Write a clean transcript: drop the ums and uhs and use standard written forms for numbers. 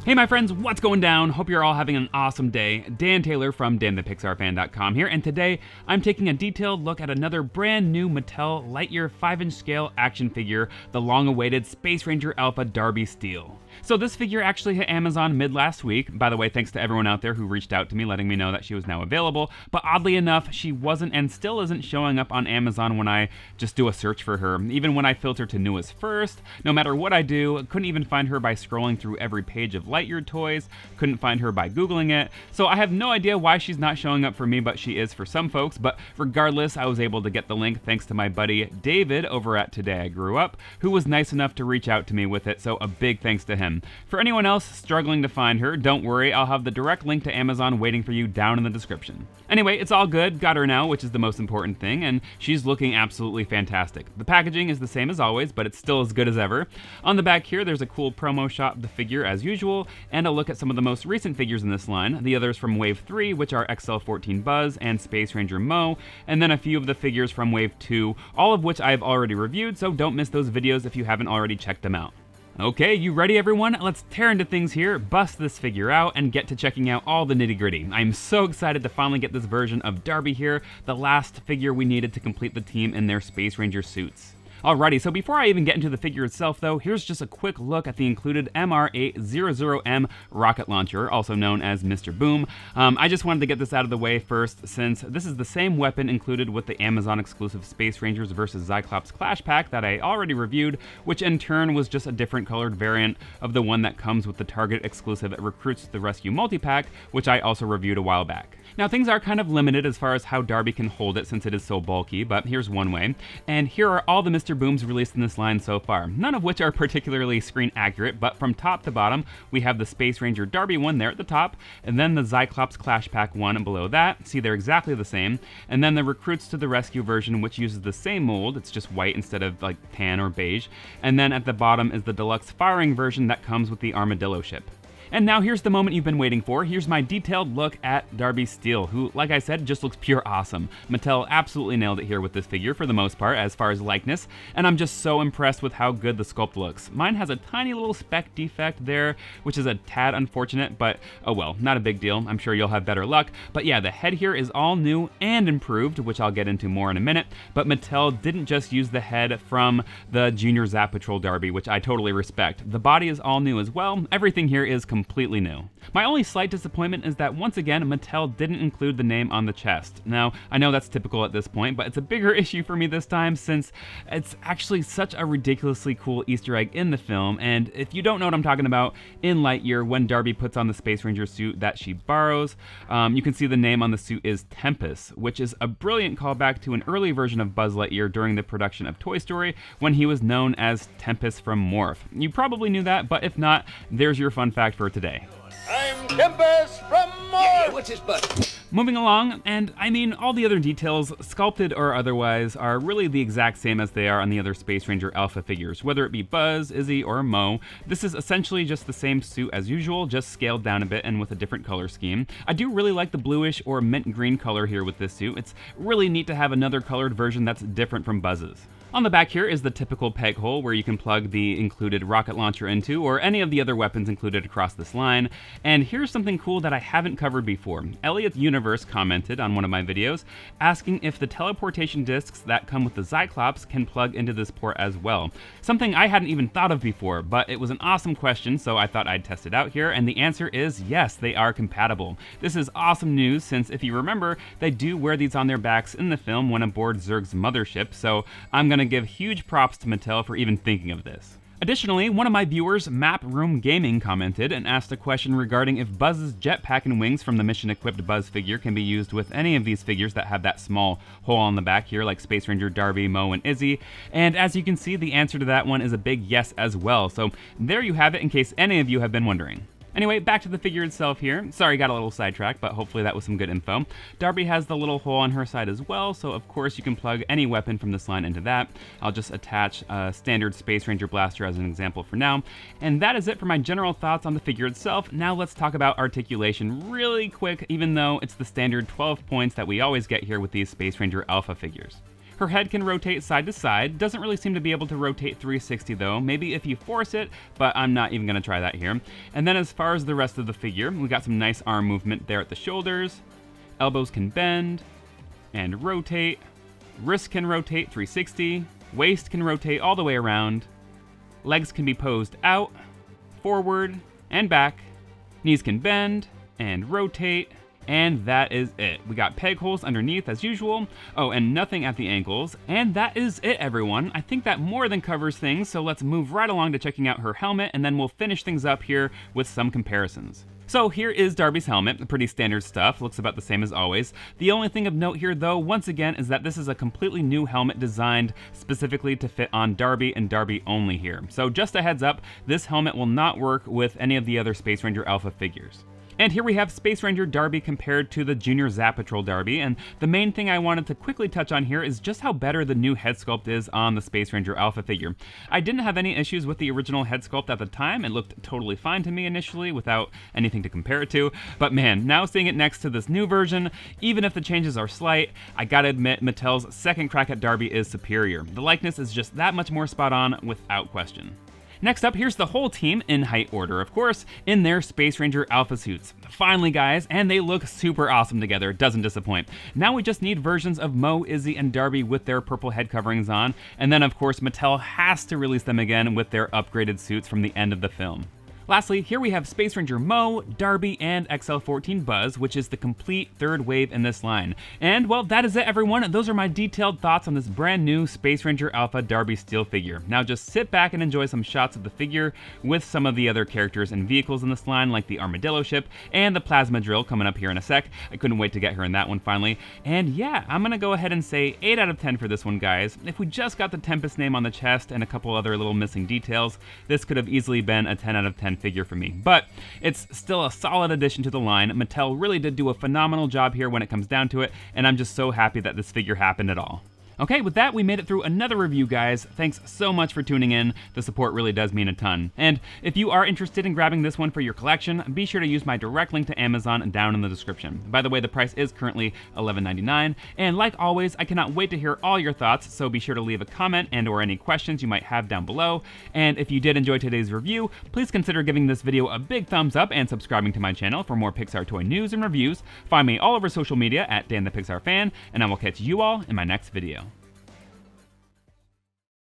Hey my friends, what's going down? Hope you're all having an awesome day. Dan Taylor from DanThePixarFan.com here, and today I'm taking a detailed look at another brand new Mattel Lightyear 5-inch scale action figure, the long-awaited Space Ranger Alpha Darby Steel. So this figure actually hit Amazon mid last week. By the way, thanks to everyone out there who reached out to me letting me know that she was now available, but oddly enough, she wasn't and still isn't showing up on Amazon when I just do a search for her. Even when I filter to newest first, no matter what I do, couldn't even find her by scrolling through every page of Lightyear toys, couldn't find her by Googling it, so I have no idea why she's not showing up for me, but she is for some folks. But regardless, I was able to get the link thanks to my buddy David over at Today I Grew Up, who was nice enough to reach out to me with it, so a big thanks to him. For anyone else struggling to find her, don't worry, I'll have the direct link to Amazon waiting for you down in the description. Anyway, it's all good, got her now, which is the most important thing, and she's looking absolutely fantastic. The packaging is the same as always, but it's still as good as ever. On the back here, there's a cool promo shot of the figure as usual, and a look at some of the most recent figures in this line, the others from Wave 3, which are XL14 Buzz and Space Ranger Mo, and then a few of the figures from Wave 2, all of which I've already reviewed, so don't miss those videos if you haven't already checked them out. Okay, you ready everyone? Let's tear into things here, bust this figure out, and get to checking out all the nitty-gritty. I'm so excited to finally get this version of Darby here, the last figure we needed to complete the team in their Space Ranger suits. Alrighty, so before I even get into the figure itself though, here's just a quick look at the included MR800M rocket launcher, also known as Mr. Boom. I just wanted to get this out of the way first, since this is the same weapon included with the Amazon exclusive Space Rangers vs. Cyclops Clash Pack that I already reviewed, which in turn was just a different colored variant of the one that comes with the Target exclusive Recruits to the Rescue multi-pack, which I also reviewed a while back. Now things are kind of limited as far as how Darby can hold it since it is so bulky, but here's one way. And here are all the Mr. Booms released in this line so far, none of which are particularly screen accurate, but from top to bottom, we have the Space Ranger Darby one there at the top, and then the Cyclops Clash Pack one below that. See, they're exactly the same. And then the Recruits to the Rescue version, which uses the same mold, it's just white instead of like tan or beige. And then at the bottom is the deluxe firing version that comes with the Armadillo ship. And now here's the moment you've been waiting for. Here's my detailed look at Darby Steel, who, like I said, just looks pure awesome. Mattel absolutely nailed it here with this figure for the most part, as far as likeness, and I'm just so impressed with how good the sculpt looks. Mine has a tiny little spec defect there, which is a tad unfortunate, but oh well, not a big deal. I'm sure you'll have better luck. But yeah, the head here is all new and improved, which I'll get into more in a minute, but Mattel didn't just use the head from the Junior Zap Patrol Darby, which I totally respect. The body is all new as well. Everything here is completely new. My only slight disappointment is that once again, Mattel didn't include the name on the chest. Now, I know that's typical at this point, but it's a bigger issue for me this time since it's actually such a ridiculously cool Easter egg in the film, and if you don't know what I'm talking about, in Lightyear, when Darby puts on the Space Ranger suit that she borrows, you can see the name on the suit is Tempest, which is a brilliant callback to an early version of Buzz Lightyear during the production of Toy Story when he was known as Tempest from Morph. You probably knew that, but if not, there's your fun fact for today. I'm Tempest from Morph! Yeah, what's his butt? Moving along, and I mean all the other details, sculpted or otherwise, are really the exact same as they are on the other Space Ranger Alpha figures, whether it be Buzz, Izzy, or Mo. This is essentially just the same suit as usual, just scaled down a bit and with a different color scheme. I do really like the bluish or mint green color here with this suit. It's really neat to have another colored version that's different from Buzz's. On the back here is the typical peg hole where you can plug the included rocket launcher into, or any of the other weapons included across this line. And here's something cool that I haven't covered before. Elliot Universe commented on one of my videos asking if the teleportation discs that come with the Cyclops can plug into this port as well. Something I hadn't even thought of before, but it was an awesome question, so I thought I'd test it out here, and the answer is yes, they are compatible. This is awesome news since, if you remember, they do wear these on their backs in the film when aboard Zurg's mothership, so I'm gonna give huge props to Mattel for even thinking of this. Additionally, one of my viewers, Map Room Gaming, commented and asked a question regarding if Buzz's jetpack and wings from the mission-equipped Buzz figure can be used with any of these figures that have that small hole on the back here, like Space Ranger Darby, Mo, and Izzy. And as you can see, the answer to that one is a big yes as well. So there you have it in case any of you have been wondering. Anyway, back to the figure itself here. Sorry, got a little sidetracked, but hopefully that was some good info. Darby has the little hole on her side as well, so of course you can plug any weapon from this line into that. I'll just attach a standard Space Ranger blaster as an example for now. And that is it for my general thoughts on the figure itself. Now let's talk about articulation really quick, even though it's the standard 12 points that we always get here with these Space Ranger Alpha figures. Her head can rotate side to side, doesn't really seem to be able to rotate 360 though, maybe if you force it, but I'm not even gonna try that here. And then as far as the rest of the figure, we got some nice arm movement there at the shoulders, elbows can bend and rotate, wrists can rotate 360, waist can rotate all the way around, legs can be posed out, forward, and back, knees can bend and rotate, and that is it. We got peg holes underneath as usual. Oh, and nothing at the ankles. And that is it, everyone. I think that more than covers things, so let's move right along to checking out her helmet, and then we'll finish things up here with some comparisons. So here is Darby's helmet, pretty standard stuff, looks about the same as always. The only thing of note here though, once again, is that this is a completely new helmet designed specifically to fit on Darby and Darby only here. So just a heads up, this helmet will not work with any of the other Space Ranger Alpha figures. And here we have Space Ranger Darby compared to the Junior Zap Patrol Darby, and the main thing I wanted to quickly touch on here is just how better the new head sculpt is on the Space Ranger Alpha figure. I didn't have any issues with the original head sculpt at the time, it looked totally fine to me initially without anything to compare it to, but man, now seeing it next to this new version, even if the changes are slight, I gotta admit Mattel's second crack at Darby is superior. The likeness is just that much more spot on without question. Next up, here's the whole team in height order, of course, in their Space Ranger Alpha suits. Finally, guys, and they look super awesome together, doesn't disappoint. Now we just need versions of Mo, Izzy, and Darby with their purple head coverings on, and then of course Mattel has to release them again with their upgraded suits from the end of the film. Lastly, here we have Space Ranger Mo, Darby, and XL-14 Buzz, which is the complete third wave in this line. And well, that is it, everyone. Those are my detailed thoughts on this brand new Space Ranger Alpha Darby Steel figure. Now just sit back and enjoy some shots of the figure with some of the other characters and vehicles in this line, like the Armadillo ship and the Plasma Drill coming up here in a sec. I couldn't wait to get her in that one finally. And yeah, I'm gonna go ahead and say 8 out of 10 for this one, guys. If we just got the Tempest name on the chest and a couple other little missing details, this could have easily been a 10 out of 10 figure for me, but it's still a solid addition to the line. Mattel really did do a phenomenal job here when it comes down to it, and I'm just so happy that this figure happened at all. Okay, with that, we made it through another review, guys. Thanks so much for tuning in. The support really does mean a ton. And if you are interested in grabbing this one for your collection, be sure to use my direct link to Amazon down in the description. By the way, the price is currently $11.99. And like always, I cannot wait to hear all your thoughts, so be sure to leave a comment and or any questions you might have down below. And if you did enjoy today's review, please consider giving this video a big thumbs up and subscribing to my channel for more Pixar toy news and reviews. Find me all over social media at Dan the Pixar Fan, and I will catch you all in my next video.